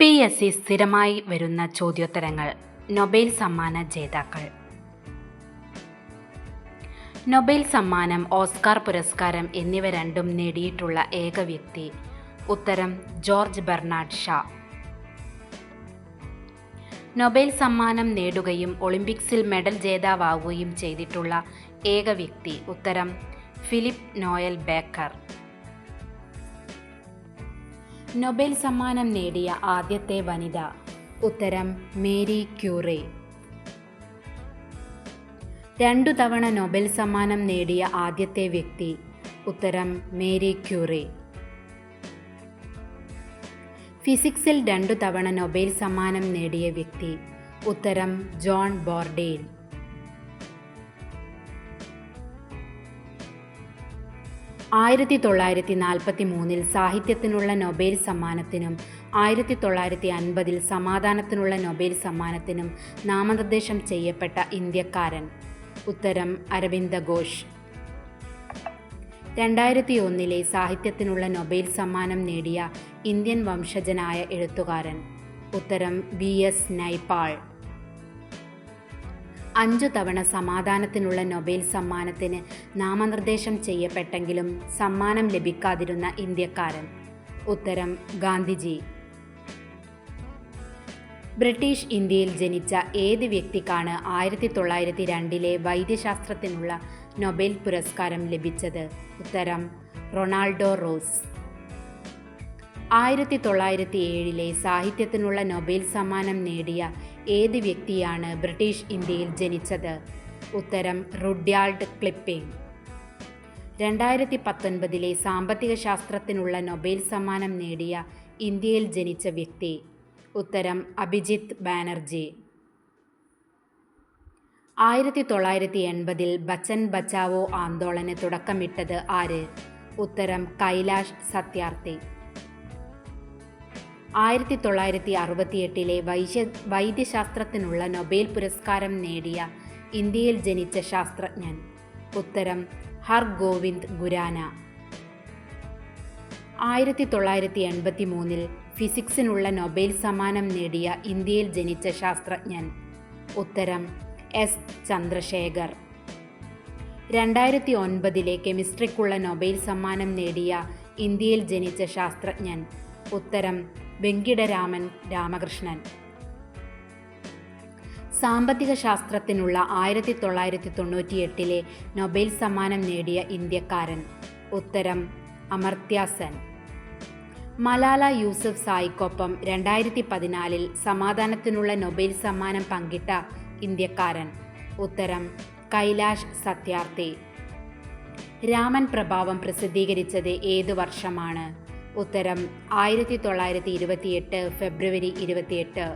PSC സ്ഥിരമായി വരുന്ന ചോദ്യോത്തരങ്ങൾ. Nobel സമ്മാന ജേതാക്കൾ. നൊബേൽ സമ്മാനം, ഓസ്കാർ പുരസ്കാരം എന്നിവ രണ്ടും നേടിയിട്ടുള്ള ഏക വ്യക്തി. ഉത്തരം ജോർജ് ബെർണാഡ് ഷാ. നൊബേൽ സമ്മാനം നേടുകയും ഒളിമ്പിക്സിൽ മെഡൽ ജേതാവാകുകയും ചെയ്തിട്ടുള്ള ഏക വ്യക്തി. ഉത്തരം ഫിലിപ്പ് നോയൽ ബേക്കർ. നൊബേൽ സമ്മാനം നേടിയ ആദ്യത്തെ വനിത. ഉത്തരം മേരി ക്യൂറി. 2 തവണ നൊബേൽ സമ്മാനം നേടിയ ആദ്യത്തെ വ്യക്തി. ഉത്തരം മേരി ക്യൂറി. ഫിസിക്സിൽ 2 തവണ നൊബേൽ സമ്മാനം നേടിയ വ്യക്തി. ഉത്തരം ജോൺ ബോർഡെയിൽ. 1943 സാഹിത്യത്തിനുള്ള നൊബേൽ സമ്മാനത്തിനും 1950 സമാധാനത്തിനുള്ള നൊബേൽ സമ്മാനത്തിനും നാമനിർദ്ദേശം ചെയ്യപ്പെട്ട ഇന്ത്യക്കാരൻ. ഉത്തരം അരവിന്ദ ഘോഷ്. 2001 സാഹിത്യത്തിനുള്ള നൊബേൽ സമ്മാനം നേടിയ ഇന്ത്യൻ വംശജനായ എഴുത്തുകാരൻ. ഉത്തരം VS നൈപ്പാൾ. 5 തവണ സമാധാനത്തിനുള്ള നൊബേൽ സമ്മാനത്തിന് നാമനിർദ്ദേശം ചെയ്യപ്പെട്ടെങ്കിലും സമ്മാനം ലഭിക്കാതിരുന്ന ഇന്ത്യക്കാരൻ. ഉത്തരം ഗാന്ധിജി. ബ്രിട്ടീഷ് ഇന്ത്യയിൽ ജനിച്ച ഏത് വ്യക്തിക്കാണ് 1902 വൈദ്യശാസ്ത്രത്തിനുള്ള നൊബേൽ പുരസ്കാരം ലഭിച്ചത്? ഉത്തരം റൊണാൾഡോ റോസ്. 1907 സാഹിത്യത്തിനുള്ള നൊബേൽ സമ്മാനം നേടിയ ഏത് വ്യക്തിയാണ് ബ്രിട്ടീഷ് ഇന്ത്യയിൽ ജനിച്ചത്? ഉത്തരം റുഡ്യാൾഡ് കിപ്ലിംഗ്. 2019 സാമ്പത്തിക ശാസ്ത്രത്തിനുള്ള നൊബേൽ സമ്മാനം നേടിയ ഇന്ത്യയിൽ ജനിച്ച വ്യക്തി. ഉത്തരം അഭിജിത്ത് ബാനർജി. 1980 ബച്ചൻ ബച്ചാവോ ആന്തോളന് തുടക്കമിട്ടത് ആര്? ഉത്തരം കൈലാഷ് സത്യാർത്ഥി. 1968 വൈദ്യശാസ്ത്രത്തിനുള്ള നൊബേൽ പുരസ്കാരം നേടിയ ഇന്ത്യയിൽ ജനിച്ച ശാസ്ത്രജ്ഞൻ. ഉത്തരം ഹർഗോവിന്ദ് ഖുരാന. 1983 ഫിസിക്സിനുള്ള നൊബേൽ സമ്മാനം നേടിയ ഇന്ത്യയിൽ ജനിച്ച ശാസ്ത്രജ്ഞൻ. ഉത്തരം S ചന്ദ്രശേഖർ. 2009 കെമിസ്ട്രിക്കുള്ള നൊബേൽ സമ്മാനം നേടിയ ഇന്ത്യയിൽ ജനിച്ച ശാസ്ത്രജ്ഞൻ. ഉത്തരം വെങ്കിടരാമൻ രാമകൃഷ്ണൻ. സാമ്പത്തിക ശാസ്ത്രത്തിനുള്ള 1998 നൊബേൽ സമ്മാനം നേടിയ ഇന്ത്യക്കാരൻ. ഉത്തരം അമർത്യ സെൻ. മലാല യൂസഫ് സായിക്കൊപ്പം 2014 സമാധാനത്തിനുള്ള നൊബേൽ സമ്മാനം പങ്കിട്ട ഇന്ത്യക്കാരൻ. ഉത്തരം കൈലാഷ് സത്യാർത്ഥി. രാമൻ പ്രഭാവം പ്രസിദ്ധീകരിച്ചത് ഏതു വർഷമാണ്? ഉത്തരം 1928 ഫെബ്രുവരി 28.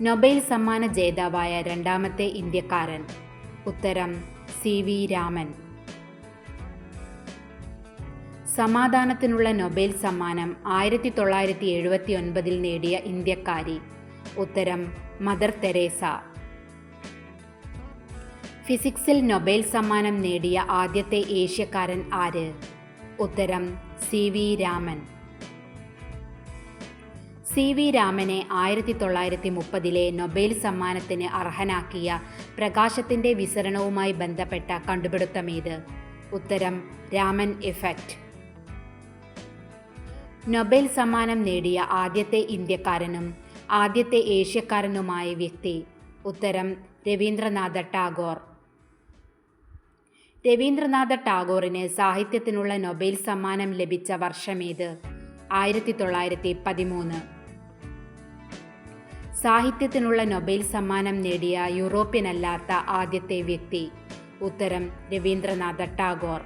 നൊബേൽ സമ്മാന ജേതാവായ രണ്ടാമത്തെ ഇന്ത്യക്കാരൻ. ഉത്തരം CV രാമൻ. സമാധാനത്തിനുള്ള നൊബേൽ സമ്മാനം 1979 നേടിയ ഇന്ത്യക്കാരി. ഉത്തരം മദർ തെരേസ. ഫിസിക്സിൽ നൊബേൽ സമ്മാനം നേടിയ ആദ്യത്തെ ഏഷ്യക്കാരൻ ആര്? ഉത്തരം CV രാമൻ. CV രാമനെ 1930 നൊബേൽ സമ്മാനത്തിന് അർഹനാക്കിയ പ്രകാശത്തിൻ്റെ വിസരണവുമായി ബന്ധപ്പെട്ട കണ്ടുപിടുത്തമേത്? ഉത്തരം രാമൻ ഇഫക്റ്റ്. നൊബേൽ സമ്മാനം നേടിയ ആദ്യത്തെ ഇന്ത്യക്കാരനും ആദ്യത്തെ ഏഷ്യക്കാരനുമായ വ്യക്തി. ഉത്തരം രവീന്ദ്രനാഥ ടാഗോർ. രവീന്ദ്രനാഥ ടാഗോറിന് സാഹിത്യത്തിനുള്ള നൊബേൽ സമ്മാനം ലഭിച്ച വർഷമേത്? 1913. സാഹിത്യത്തിനുള്ള നൊബേൽ സമ്മാനം നേടിയ യൂറോപ്യനല്ലാത്ത ആദ്യത്തെ വ്യക്തി. ഉത്തരം രവീന്ദ്രനാഥ ടാഗോർ.